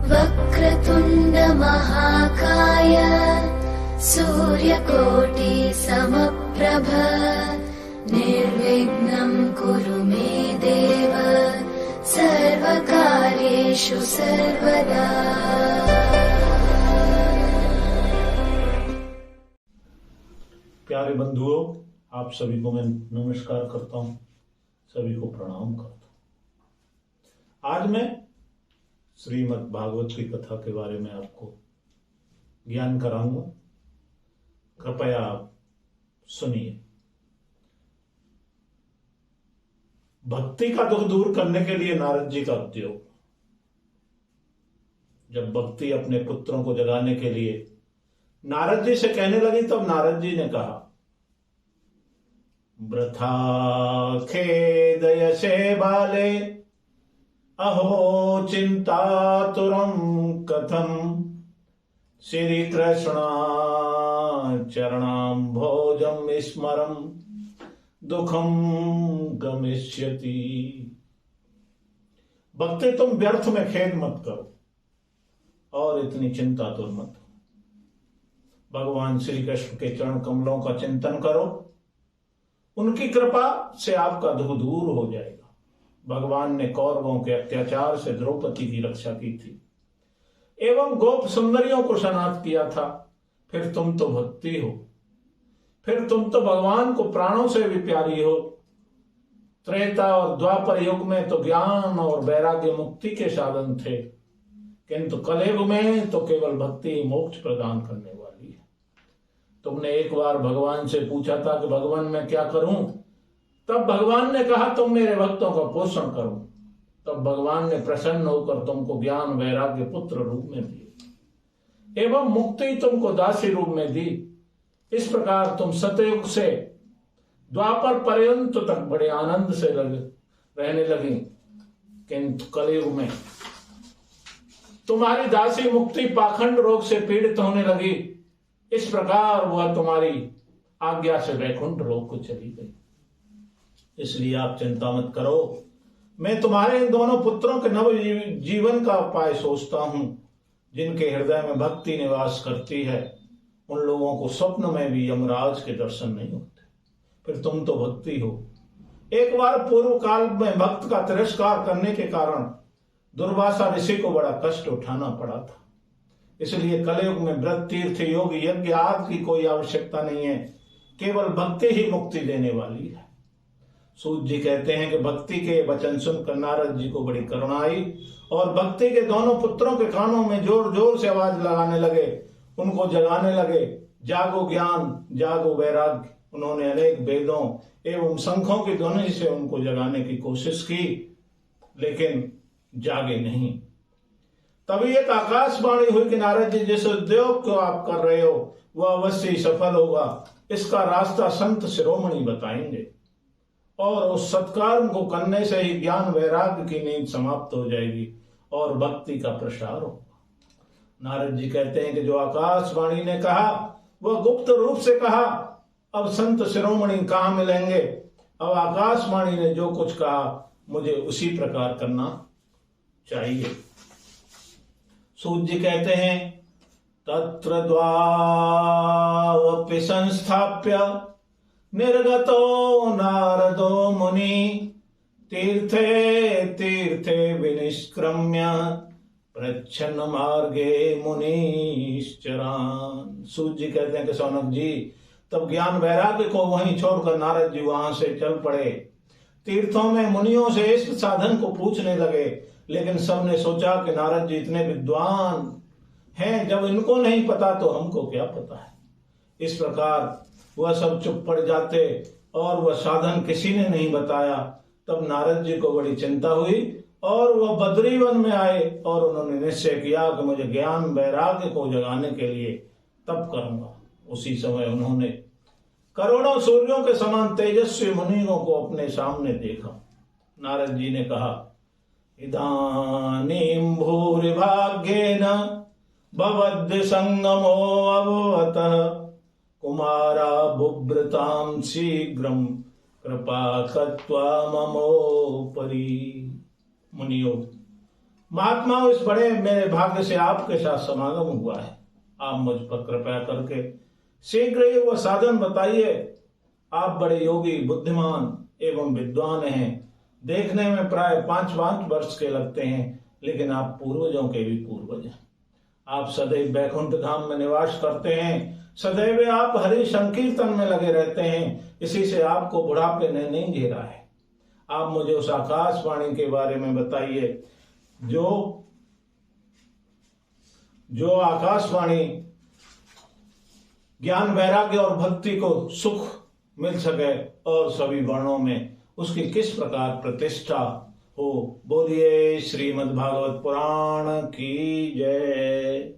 वक्रतुण्ड महाकाय सूर्यकोटि समप्रभ निर्विघ्नं कुरु मे देव सर्वकार्येषु सर्वदा। प्यारे बंधुओं, आप सभी को मैं नमस्कार करता हूं, सभी को प्रणाम करता हूं। आज मैं श्रीमद् भागवत की कथा के बारे में आपको ज्ञान कराऊंगा। कृपया आप सुनिए। भक्ति का दुख दूर करने के लिए नारद जी का उद्योग। जब भक्ति अपने पुत्रों को जगाने के लिए नारद जी से कहने लगी, तब नारद जी ने कहा, वृथा खेदयसे बाले अहो चिंतातुरं कथम श्री कृष्ण चरणाम्भोजं स्मरं दुखम गमिष्यति। भक्ति, तुम व्यर्थ में खेद मत करो और इतनी चिंता तो मत हो। भगवान श्री कृष्ण के चरण कमलों का चिंतन करो, उनकी कृपा से आपका दुख दूर हो जाएगा। भगवान ने कौरवों के अत्याचार से द्रौपदी की रक्षा की थी एवं गोप सुंदरियों को शनाथ किया था। फिर तुम तो भक्ति हो, फिर तुम तो भगवान को प्राणों से भी प्यारी हो। त्रेता और द्वापर युग में तो ज्ञान और वैराग्य मुक्ति के साधन थे, किंतु कलयुग में तो केवल भक्ति मोक्ष प्रदान करने वाली है। तुमने एक बार भगवान से पूछा था कि भगवान मैं क्या करूं, तब भगवान ने कहा तुम मेरे भक्तों का पोषण करो। तब भगवान ने प्रसन्न होकर तुमको ज्ञान वैराग्य पुत्र रूप में दिए एवं मुक्ति तुमको दासी रूप में दी। इस प्रकार तुम सतयुग से द्वापर पर्यंत तक बड़े आनंद से रहने लगी, किंतु कलयुग में तुम्हारी दासी मुक्ति पाखंड रोग से पीड़ित होने लगी। इस प्रकार वह तुम्हारी आज्ञा से वैकुंठ लोक को चली गई। इसलिए आप चिंता मत करो, मैं तुम्हारे इन दोनों पुत्रों के नव जीवन का उपाय सोचता हूं। जिनके हृदय में भक्ति निवास करती है, उन लोगों को स्वप्न में भी यमराज के दर्शन नहीं होते। फिर तुम तो भक्ति हो। एक बार पूर्व काल में भक्त का तिरस्कार करने के कारण दुर्वासा ऋषि को बड़ा कष्ट उठाना पड़ा था। इसलिए कलयुग में व्रत तीर्थ योग यज्ञ आदि की कोई आवश्यकता नहीं है, केवल भक्ति ही मुक्ति देने वाली है। सूत जी कहते हैं कि भक्ति के वचन सुनकर नारद जी को बड़ी करुणा आई और भक्ति के दोनों पुत्रों के कानों में जोर जोर से आवाज लगाने लगे, उनको जगाने लगे, जागो ज्ञान, जागो वैराग्य। उन्होंने अनेक वेदों एवं शंखों की ध्वनि से उनको जगाने की कोशिश की, लेकिन जागे नहीं। तभी एक आकाशवाणी हुई कि नारद जी, जिस उद्योग को आप कर रहे हो वह अवश्य ही सफल होगा। इसका रास्ता संत शिरोमणि बताएंगे और उस सत्कर्म को करने से ही ज्ञान वैराग्य की नींद समाप्त हो जाएगी और भक्ति का प्रसार होगा। नारद जी कहते हैं कि जो आकाशवाणी ने कहा वह गुप्त रूप से कहा। अब संत शिरोमणि कहाँ मिलेंगे? अब आकाशवाणी ने जो कुछ कहा मुझे उसी प्रकार करना चाहिए। सूत जी कहते हैं, तत्र द्वावपि संस्थाप्य निर्गतो नारदो मुनि तीर्थे तीर्थे विनिष्क्रम्य प्रच्छन्न मार्गे मुनिश्चरान। सूत जी कहते हैं कि सौनक जी, तब ज्ञान वैराग्य को वहीं छोड़कर नारद जी वहां से चल पड़े। तीर्थों में मुनियों से इस साधन को पूछने लगे, लेकिन सबने सोचा कि नारद जी इतने विद्वान हैं, जब इनको नहीं पता तो हमको क्या पता है। इस प्रकार वह सब चुप पड़ जाते और वह साधन किसी ने नहीं बताया। तब नारद जी को बड़ी चिंता हुई और वह बद्रीवन में आए और उन्होंने निश्चय किया कि मुझे ज्ञान वैराग्य को जगाने के लिए तप करूंगा। उसी समय उन्होंने करोड़ों सूर्यों के समान तेजस्वी मुनियों को अपने सामने देखा। नारद जी ने कहा, इदानीं भूरिभाग्येन भवद् संगमो अभवतः कुमारा बुभृतां शीघ्रं कृपा कृत्वा ममोपरि। मुनियो, महात्माओं, इस बड़े मेरे भाग्य से आपके साथ समागम हुआ है। आप मुझ पर कृपया करके शीघ्र ही वह साधन बताइए। आप बड़े योगी, बुद्धिमान एवं विद्वान हैं। देखने में प्राय 5 वर्ष के लगते हैं, लेकिन आप पूर्वजों के भी पूर्वज हैं। आप सदैव बैकुंठ धाम में निवास करते हैं। सदैव आप हरि संकीर्तन में लगे रहते हैं। इसी से आपको बुढ़ापे ने नहीं घेरा है। आप मुझे उस आकाशवाणी के बारे में बताइए जो आकाशवाणी ज्ञान, वैराग्य और भक्ति को सुख मिल सके और सभी वर्णों में उसकी किस प्रकार प्रतिष्ठा हो। बोलिए श्रीमद् भागवत पुराण की जय।